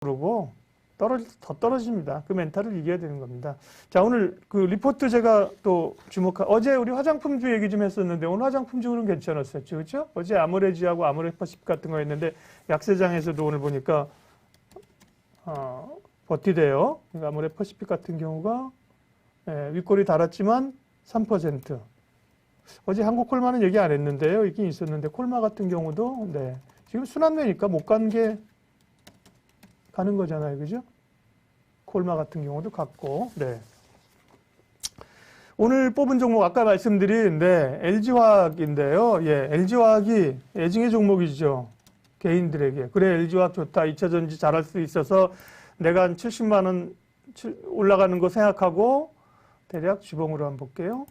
그러고 더 떨어집니다. 그 멘탈을 이겨야 되는 겁니다. 자, 오늘 그 리포트 제가 또 어제 우리 화장품주 얘기 좀 했었는데 오늘 화장품주는 괜찮았었죠. 그렇죠? 어제 아모레지하고 아모레퍼십 같은 거 했는데 약세장에서도 오늘 보니까 버티대요. 그러니까 아모레퍼시픽 같은 경우가 윗골이 달았지만 3%. 어제 한국콜마는 얘기 안 했는데요. 있긴 있었는데 콜마 같은 경우도 지금 순환매니까 못 간 게 가는 거잖아요. 그죠? 콜마 같은 경우도 같고. 오늘 뽑은 종목 아까 말씀드린 LG화학인데요. LG화학이 애증의 종목이죠. 개인들에게. 그래, LG화학 좋다. 2차전지 잘할 수 있어서 내가 한 70만 원 올라가는 거 생각하고 대략 주봉으로 한번 볼게요.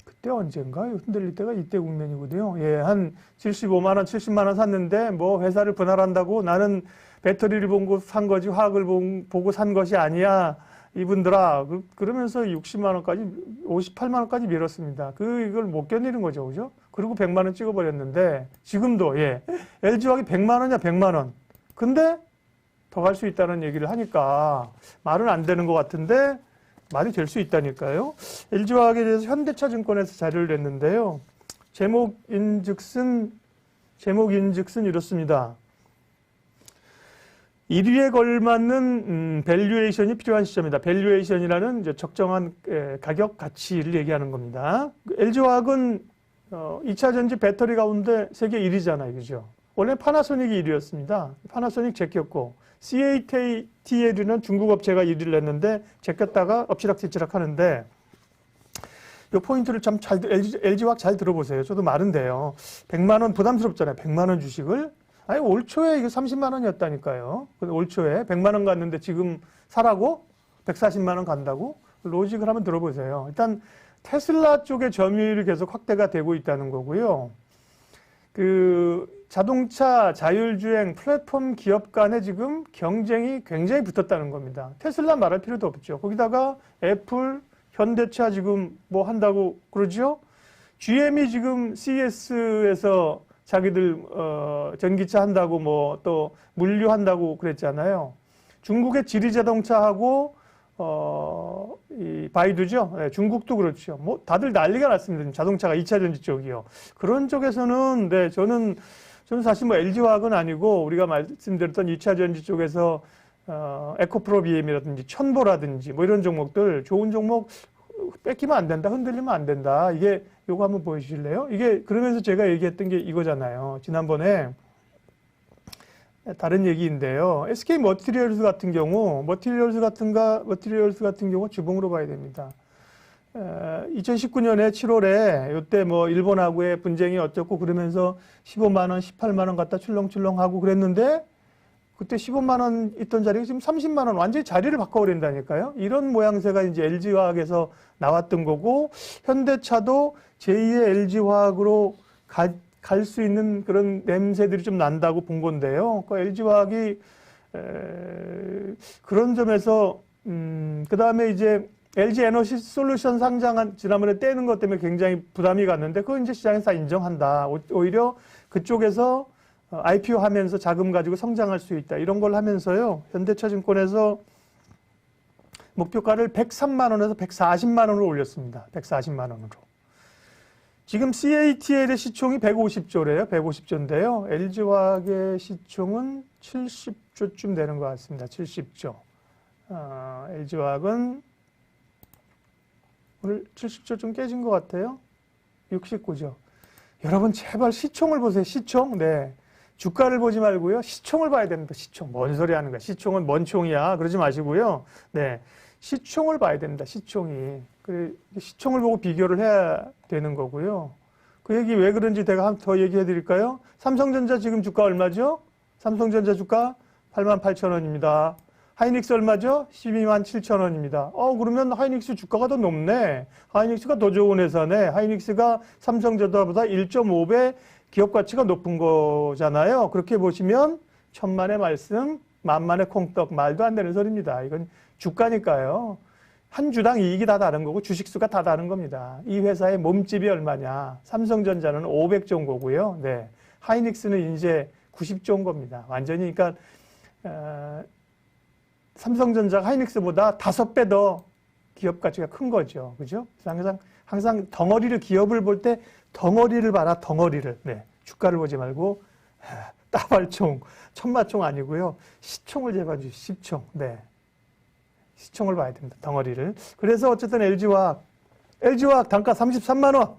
그때 언젠가요? 흔들릴 때가 이때 국면이거든요. 한 75만 원, 70만 원 샀는데 뭐 회사를 분할한다고 나는 배터리를 보고 산 거지 화학을 보고 산 것이 아니야. 이분들아. 그러면서 60만 원까지, 58만 원까지 밀었습니다. 이걸 못 견디는 거죠. 그죠? 그리고 100만 원 찍어버렸는데 지금도 LG화학이 100만 원이야, 100만 원. 근데 더 갈 수 있다는 얘기를 하니까 말은 안 되는 것 같은데 말이 될 수 있다니까요. LG화학에 대해서 현대차증권에서 자료를 냈는데요. 제목인즉슨 이렇습니다. 1위에 걸맞는 밸류에이션이 필요한 시점이다. 밸류에이션이라는 이제 적정한 가격 가치를 얘기하는 겁니다. LG화학은 2차 전지 배터리 가운데 세계 1위잖아요. 그죠? 원래 파나소닉이 1위였습니다. 파나소닉 제꼈고 CATL은 중국 업체가 1위를 냈는데 제꼈다가 엎치락뒤치락 하는데 이 포인트를 참 LG화학 잘 들어보세요. 저도 말은데요. 100만 원 부담스럽잖아요. 100만 원 주식을. 아니 올 초에 이게 30만 원이었다니까요. 올 초에 100만 원 갔는데 지금 사라고 140만 원 간다고? 로직을 한번 들어보세요. 일단 테슬라 쪽의 점유율이 계속 확대가 되고 있다는 거고요. 자동차 자율주행 플랫폼 기업 간에 지금 경쟁이 굉장히 붙었다는 겁니다. 테슬라 말할 필요도 없죠. 거기다가 애플, 현대차 지금 뭐 한다고 그러죠? GM이 지금 CES에서 자기들 전기차 한다고 뭐 또 물류 한다고 그랬잖아요. 중국의 지리자동차하고 이 바이두죠. 중국도 그렇죠. 뭐 다들 난리가 났습니다. 자동차가 2차 전지 쪽이요. 그런 쪽에서는 저는 사실 뭐 LG화학은 아니고 우리가 말씀드렸던 2차 전지 쪽에서 에코프로 BM이라든지 천보라든지 뭐 이런 종목들 좋은 종목 뺏기면 안 된다. 흔들리면 안 된다. 이게 요거 한번 보여주실래요? 이게 그러면서 제가 얘기했던 게 이거잖아요. 지난번에 다른 얘기인데요. SK 머티리얼스 같은 경우, 머티리얼스 같은 경우 주봉으로 봐야 됩니다. 2019년에 7월에 이때 뭐 일본하고의 분쟁이 어쩌고 그러면서 15만 원, 18만 원 갖다 출렁출렁 하고 그랬는데 그때 15만 원 있던 자리가 지금 30만 원 완전히 자리를 바꿔버린다니까요. 이런 모양새가 이제 LG화학에서 나왔던 거고 현대차도 제2의 LG화학으로 갈 수 있는 그런 냄새들이 좀 난다고 본 건데요. LG화학이 그런 점에서 그 다음에 이제 LG 에너지 솔루션 상장한 지난번에 떼는 것 때문에 굉장히 부담이 갔는데 그건 이제 시장에서 다 인정한다. 오히려 그쪽에서 IPO 하면서 자금 가지고 성장할 수 있다. 이런 걸 하면서요. 현대차증권에서 목표가를 103만 원에서 140만 원으로 올렸습니다. 140만 원으로. 지금 CATL의 시총이 150조래요. 150조인데요. LG화학의 시총은 70조쯤 되는 것 같습니다. 70조. LG화학은 오늘 70조 좀 깨진 것 같아요. 69조. 여러분 제발 시총을 보세요. 시총. 주가를 보지 말고요. 시총을 봐야 됩니다. 시총. 뭔 소리 하는 거야. 시총은 뭔 총이야. 그러지 마시고요. 시총을 봐야 됩니다. 시총이. 시총을 보고 비교를 해야 되는 거고요. 그 얘기 왜 그런지 제가 더 얘기해 드릴까요? 삼성전자 지금 주가 얼마죠? 삼성전자 주가 88,000원입니다. 하이닉스 얼마죠? 127,000원입니다. 그러면 하이닉스 주가가 더 높네. 하이닉스가 더 좋은 회사네. 하이닉스가 삼성전자보다 1.5배 기업 가치가 높은 거잖아요. 그렇게 보시면 천만의 말씀, 만만의 콩떡, 말도 안 되는 소리입니다. 이건 주가니까요. 한 주당 이익이 다 다른 거고 주식수가 다 다른 겁니다. 이 회사의 몸집이 얼마냐. 삼성전자는 500조인 거고요. 하이닉스는 이제 90조인 겁니다. 완전히 그러니까 삼성전자가 하이닉스보다 5배 더 기업 가치가 큰 거죠. 그죠? 그래서 항상 덩어리를, 기업을 볼 때 덩어리를 봐라, 덩어리를. 네. 주가를 보지 말고, 따발총, 천마총 아니고요. 시총을 재봐 주시오, 시총. 네. 시총을 봐야 됩니다. 덩어리를. 그래서 어쨌든 LG화학 단가 33만원.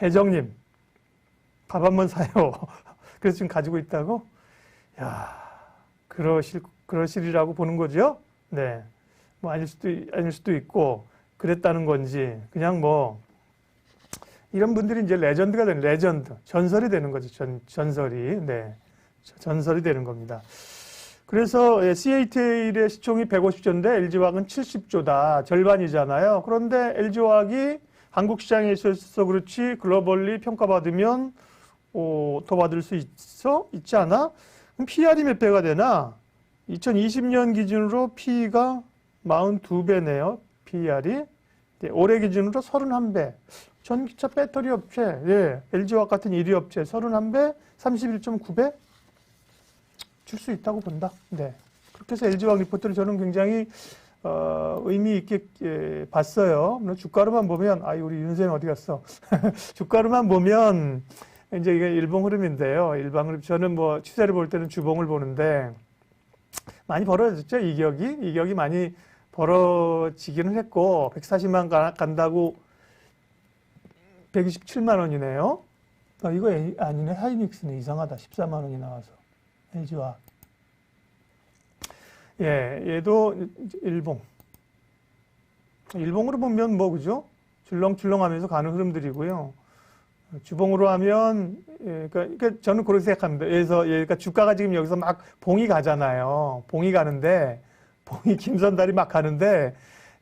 혜정님, 밥 한번 사요. 그래서 지금 가지고 있다고? 야, 그러시리라고 보는 거죠? 네. 뭐 아닐 수도 있고, 그랬다는 건지, 그냥 뭐, 이런 분들이 이제 레전드가 되는, 레전드. 전설이 되는 거죠. 전설이. 네. 전설이 되는 겁니다. 그래서 CATL의 시총이 150조인데 LG화학은 70조다. 절반이잖아요. 그런데 LG화학이 한국 시장에 있어서 그렇지 글로벌리 평가받으면 더 받을 수 있지 않아? 그럼 PR이 몇 배가 되나? 2020년 기준으로 P가 42배네요. PR이. 네, 올해 기준으로 31배. 전기차 배터리 업체, 예, LG화학 같은 1위 업체 31배, 31.9배 줄 수 있다고 본다. 네. 그렇게 해서 LG화학 리포트를 저는 굉장히 의미 있게 봤어요. 물론 주가로만 보면, 우리 윤세는 어디 갔어? 주가로만 보면 이제 이게 일봉 흐름인데요. 일봉 흐름. 저는 뭐 추세를 볼 때는 주봉을 보는데 많이 벌어졌죠. 이격이 많이 벌어지기는 했고 140만 간다고 127만 원이네요. 이거 아니네. 하이닉스네. 이상하다. 14만 원이 나와서. LG화학. 예, 얘도 일봉으로 보면 뭐, 그죠? 줄렁줄렁 하면서 가는 흐름들이고요. 주봉으로 하면, 그러니까 저는 그렇게 생각합니다. 그러니까 주가가 지금 여기서 막 봉이 가잖아요. 봉이 가는데, 김선달이 막 가는데,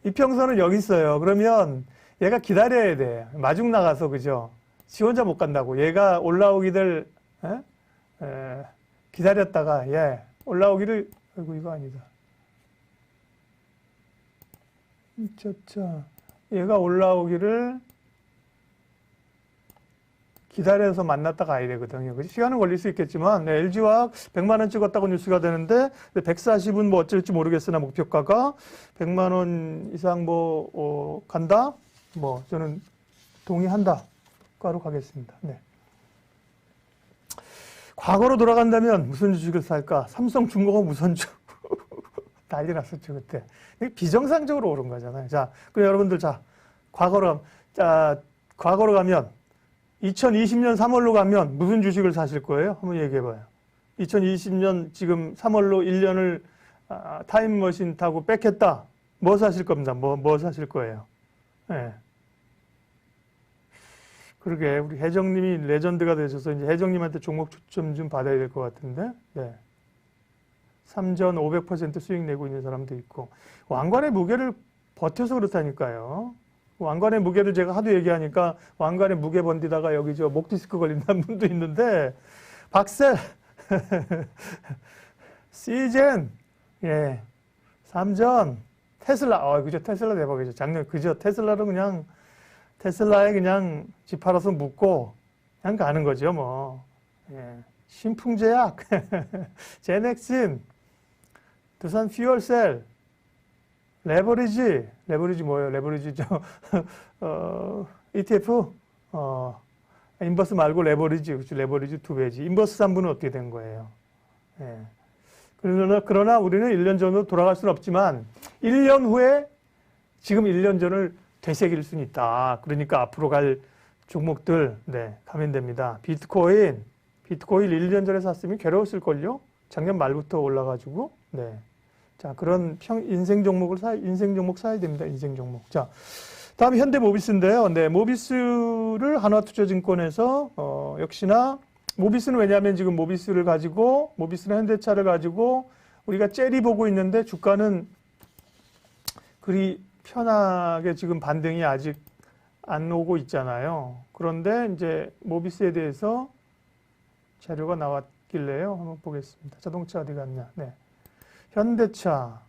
이평선은 여기 있어요. 그러면 얘가 기다려야 돼. 마중 나가서, 그죠? 지 혼자 못 간다고. 얘가 올라오기를, 기다렸다가, 올라오기를, 아이고, 이거 아니다. 얘가 올라오기를 기다려서 만났다 가야 되거든요. 그치? 시간은 걸릴 수 있겠지만, LG화학 100만원 찍었다고 뉴스가 되는데, 140은 뭐 어쩔지 모르겠으나 목표가가 100만원 이상 간다? 저는 동의한다. 가로 가겠습니다. 네. 과거로 돌아간다면 무슨 주식을 살까? 삼성중공업 우선주. 난리 났었죠, 그때. 비정상적으로 오른 거잖아요. 자, 그럼 여러분들, 과거로 가면, 2020년 3월로 가면 무슨 주식을 사실 거예요? 한번 얘기해봐요. 2020년 지금 3월로 1년을 타임머신 타고 뺏겠다. 뭐 사실 겁니다. 뭐 사실 거예요? 네. 그러게, 우리 혜정님이 레전드가 되셔서 이제 혜정님한테 종목 추천 좀 받아야 될 것 같은데, 네. 3전 500% 수익 내고 있는 사람도 있고, 왕관의 무게를 버텨서 그렇다니까요. 왕관의 무게를 제가 하도 얘기하니까 왕관의 무게 번디다가 여기 목 디스크 걸린다는 분도 있는데, 박셀, 시젠, 예, 3전, 테슬라, 그죠? 테슬라 대박이죠. 테슬라로 그냥, 테슬라에 그냥 집 팔아서 묻고 그냥 가는 거죠, 뭐. 예. 신풍제약, 제넥신, 두산 퓨얼셀, 레버리지 뭐예요? 레버리지죠. ETF, 인버스 말고 레버리지, 그렇죠. 레버리지 2배지. 인버스 3부는 어떻게 된 거예요? 예. 그러나 우리는 1년 전으로 돌아갈 수는 없지만, 1년 후에 지금 1년 전을 되새길 수는 있다. 그러니까 앞으로 갈 종목들, 가면 됩니다. 비트코인 1년 전에 샀으면 괴로웠을걸요? 작년 말부터 올라가지고, 자, 그런 인생 종목 사야 됩니다. 인생 종목. 자, 다음 현대모비스인데요. 모비스를 하나투자증권에서, 역시나, 모비스는 왜냐하면 지금 모비스는 현대차를 가지고 우리가 째리 보고 있는데 주가는 그리 편하게 지금 반등이 아직 안 오고 있잖아요. 그런데 이제 모비스에 대해서 자료가 나왔길래요. 한번 보겠습니다. 자동차 어디 갔냐? 네. 현대차도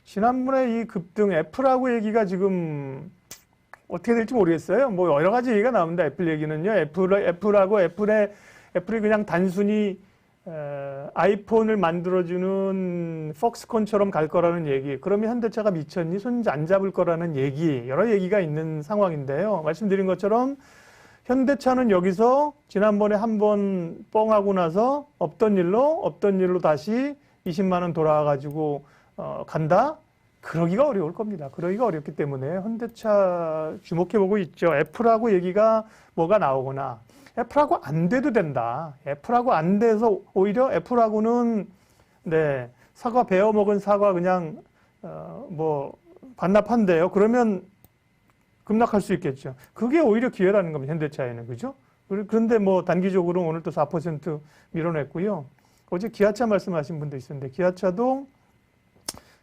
지난번에 이 급등 애플하고 얘기가 지금 어떻게 될지 모르겠어요. 뭐 여러 가지 얘기가 나옵니다. 애플 얘기는요. 애플의 애플이 그냥 단순히 아이폰을 만들어주는 폭스콘처럼 갈 거라는 얘기, 그러면 현대차가 미쳤니? 손 안 잡을 거라는 얘기, 여러 얘기가 있는 상황인데요. 말씀드린 것처럼 현대차는 여기서 지난번에 한번 뻥하고 나서 없던 일로 다시 20만 원 돌아와가지고 간다? 그러기가 어려울 겁니다. 그러기가 어렵기 때문에 현대차 주목해보고 있죠. 애플하고 얘기가 뭐가 나오거나 애플하고 안 돼도 된다. 애플하고 안 돼서 오히려 애플하고는 네, 사과 베어 먹은 사과 그냥 뭐 반납한대요. 그러면 급락할 수 있겠죠. 그게 오히려 기회라는 겁니다. 현대차에는. 그죠? 그런데 뭐 단기적으로 오늘 또 4% 밀어냈고요. 어제 기아차 말씀하신 분도 있었는데 기아차도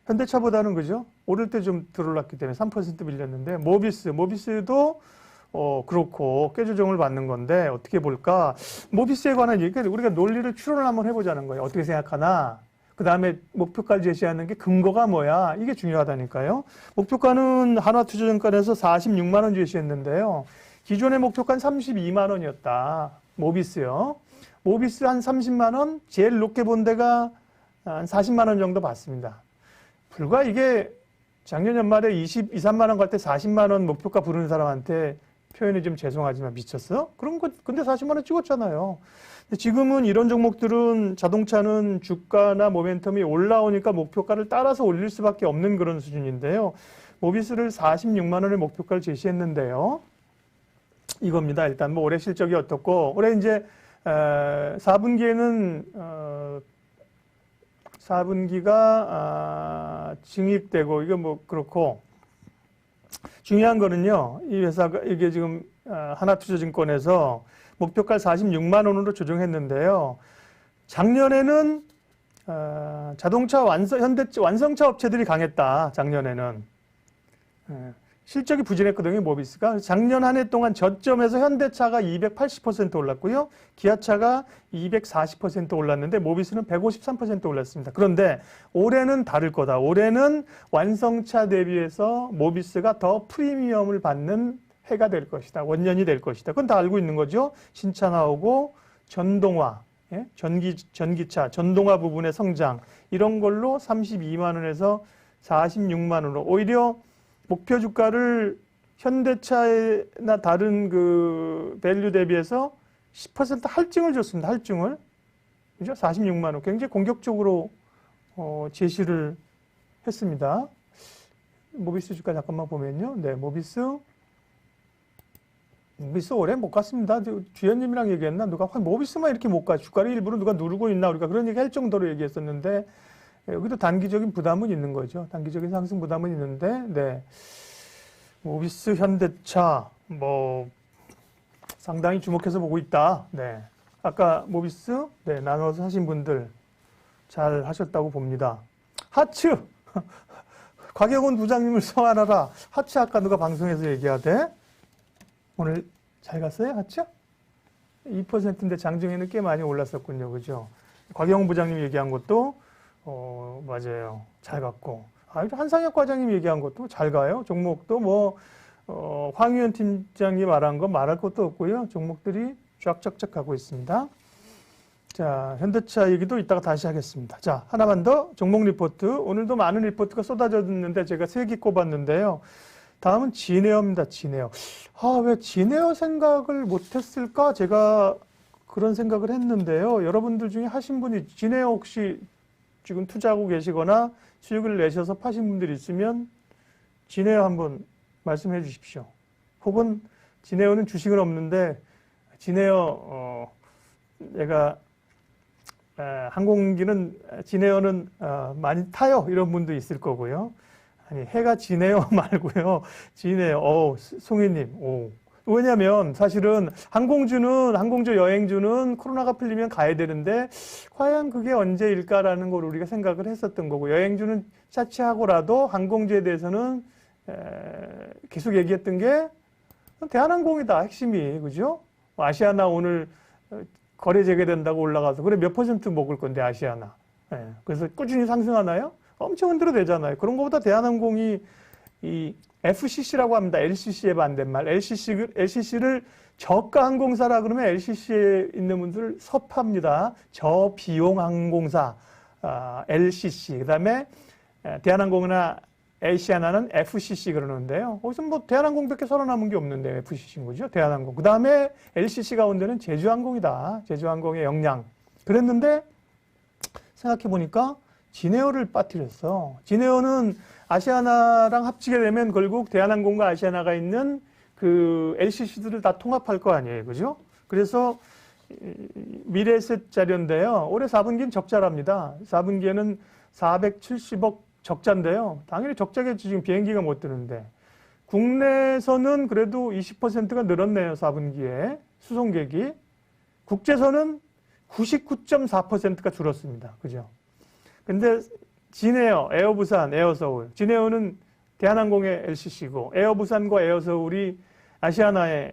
현대차보다는 그죠? 오를 때 좀 덜 올랐기 때문에 3% 밀렸는데 모비스도 그렇고 꾀조정을 받는 건데 어떻게 볼까? 모비스에 관한 얘기, 우리가 논리를 추론을 한번 해보자는 거예요. 어떻게 생각하나? 그 다음에 목표가를 제시하는 게 근거가 뭐야? 이게 중요하다니까요. 목표가는 한화투자증권에서 46만 원 제시했는데요. 기존의 목표가는 32만 원이었다. 모비스요. 모비스 한 30만 원, 제일 높게 본 데가 한 40만 원 정도 받습니다. 불과 이게 작년 연말에 23만 원 갈 때 40만 원 목표가 부르는 사람한테 표현이 좀 죄송하지만 미쳤어? 그런 거, 근데 40만 원 찍었잖아요. 근데 지금은 이런 종목들은 자동차는 주가나 모멘텀이 올라오니까 목표가를 따라서 올릴 수밖에 없는 그런 수준인데요. 모비스를 46만 원의 목표가를 제시했는데요. 이겁니다. 일단 뭐 올해 실적이 어떻고, 올해 이제 4분기에는 4분기가 증입되고, 이거 뭐 그렇고, 중요한 거는요, 이 회사가, 이게 지금 하나투자증권에서 목표가 46만 원으로 조정했는데요. 작년에는 자동차 완성차 업체들이 강했다. 작년에는. 실적이 부진했거든요, 모비스가. 작년 한 해 동안 저점에서 현대차가 280% 올랐고요. 기아차가 240% 올랐는데 모비스는 153% 올랐습니다. 그런데 올해는 다를 거다. 올해는 완성차 대비해서 모비스가 더 프리미엄을 받는 해가 될 것이다. 원년이 될 것이다. 그건 다 알고 있는 거죠. 신차 나오고 전동화, 예? 전기차, 전동화 부분의 성장, 이런 걸로 32만 원에서 46만 원으로 오히려 목표 주가를 현대차나 다른 그 밸류 대비해서 10% 할증을 줬습니다. 할증을. 그죠? 46만 원. 굉장히 공격적으로 제시를 했습니다. 모비스 주가 잠깐만 보면요. 네, 모비스 오래 못 갔습니다. 주연님이랑 얘기했나? 누가 모비스만 이렇게 못 가. 주가를 일부러 누가 누르고 있나? 우리가 그런 얘기 할 정도로 얘기했었는데, 여기도 단기적인 부담은 있는 거죠. 단기적인 상승 부담은 있는데, 네. 모비스, 현대차, 뭐, 상당히 주목해서 보고 있다. 네. 아까 모비스, 네, 나눠서 하신 분들 잘 하셨다고 봅니다. 하츠! 곽영훈 부장님을 소환하라. 하츠 아까 누가 방송에서 얘기하대? 오늘 잘 갔어요, 하츠? 2%인데 장중에는 꽤 많이 올랐었군요. 그죠? 곽영훈 부장님 얘기한 것도, 맞아요. 잘 갔고. 한상혁 과장님 얘기한 것도 잘 가요. 종목도 뭐, 황유현 팀장이 말한 거 말할 것도 없고요. 종목들이 쫙쫙쫙 가고 있습니다. 자, 현대차 얘기도 이따가 다시 하겠습니다. 자, 하나만 더 종목 리포트. 오늘도 많은 리포트가 쏟아졌는데 제가 3개 꼽았는데요. 다음은 진에어입니다. 진에어. 왜 진에어 생각을 못했을까? 제가 그런 생각을 했는데요. 여러분들 중에 하신 분이 진에어 혹시 지금 투자하고 계시거나 수익을 내셔서 파신 분들이 있으면 진에어 한번 말씀해 주십시오. 혹은 진에어는 주식은 없는데 진에어 내가 항공기는 진에어는 많이 타요. 이런 분도 있을 거고요. 아니 해가 지네요 말고요. 진에어. 송이님. 왜냐하면 사실은 항공주 여행주는 코로나가 풀리면 가야 되는데 과연 그게 언제일까라는 걸 우리가 생각을 했었던 거고, 여행주는 차치하고라도 항공주에 대해서는 계속 얘기했던 게 대한항공이다. 핵심이. 그죠? 아시아나 오늘 거래 재개된다고 올라가서 그래 몇 % 먹을 건데 아시아나. 그래서 꾸준히 상승하나요? 엄청 흔들어 대잖아요. 그런 것보다 대한항공이 이 FCC라고 합니다. LCC의 반대말. LCC를 저가 항공사라 그러면 LCC에 있는 분들 섭합니다. 저비용 항공사, LCC. 그 다음에 대한항공이나 아시아나는 FCC 그러는데요. 거기서 뭐 대한항공밖에 살아남은 게 없는데 FCC인 거죠. 대한항공. 그 다음에 LCC 가운데는 제주항공이다. 제주항공의 역량. 그랬는데 생각해 보니까 진에어를 빠뜨렸어. 진에어는 아시아나랑 합치게 되면 결국 대한항공과 아시아나가 있는 그 LCC들을 다 통합할 거 아니에요. 그죠? 그래서 미래에셋 자료인데요. 올해 4분기는 적자랍니다. 4분기에는 470억 적자인데요. 당연히 적자겠지. 지금 비행기가 못 뜨는데. 국내선은 그래도 20%가 늘었네요. 4분기에. 수송객이. 국제선은 99.4%가 줄었습니다. 그죠? 근데 진에어, 에어부산, 에어서울. 진에어는 대한항공의 LCC고 에어부산과 에어서울이 아시아나의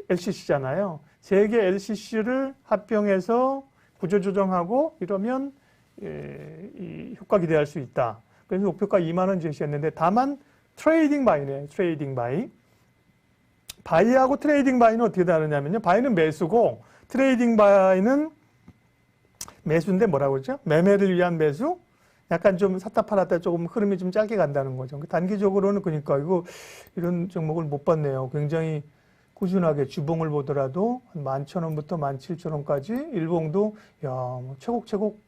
LCC잖아요. 세 개 LCC를 합병해서 구조조정하고 이러면 이 효과 기대할 수 있다. 그래서 목표가 2만 원 제시했는데 다만 트레이딩 바이네요. 트레이딩 바이. 바이하고 트레이딩 바이는 어떻게 다르냐면요. 바이는 매수고 트레이딩 바이는 매수인데 뭐라고 그러죠? 매매를 위한 매수? 약간 좀 샀다 팔았다 조금 흐름이 좀 짧게 간다는 거죠. 단기적으로는 그러니까 이런 종목을 못 봤네요. 굉장히 꾸준하게 주봉을 보더라도 한 11,000원부터 17,000원까지 일봉도 뭐 최곡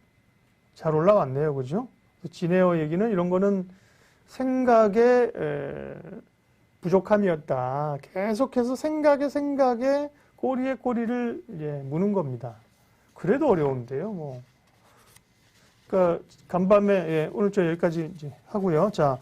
잘 올라왔네요. 그죠? 진에어 얘기는 이런 거는 생각의 부족함이었다. 계속해서 생각에 꼬리에 꼬리를 무는 겁니다. 그래도 어려운데요. 뭐. 그러니까 간밤에 오늘 저 여기까지 이제 하고요. 자.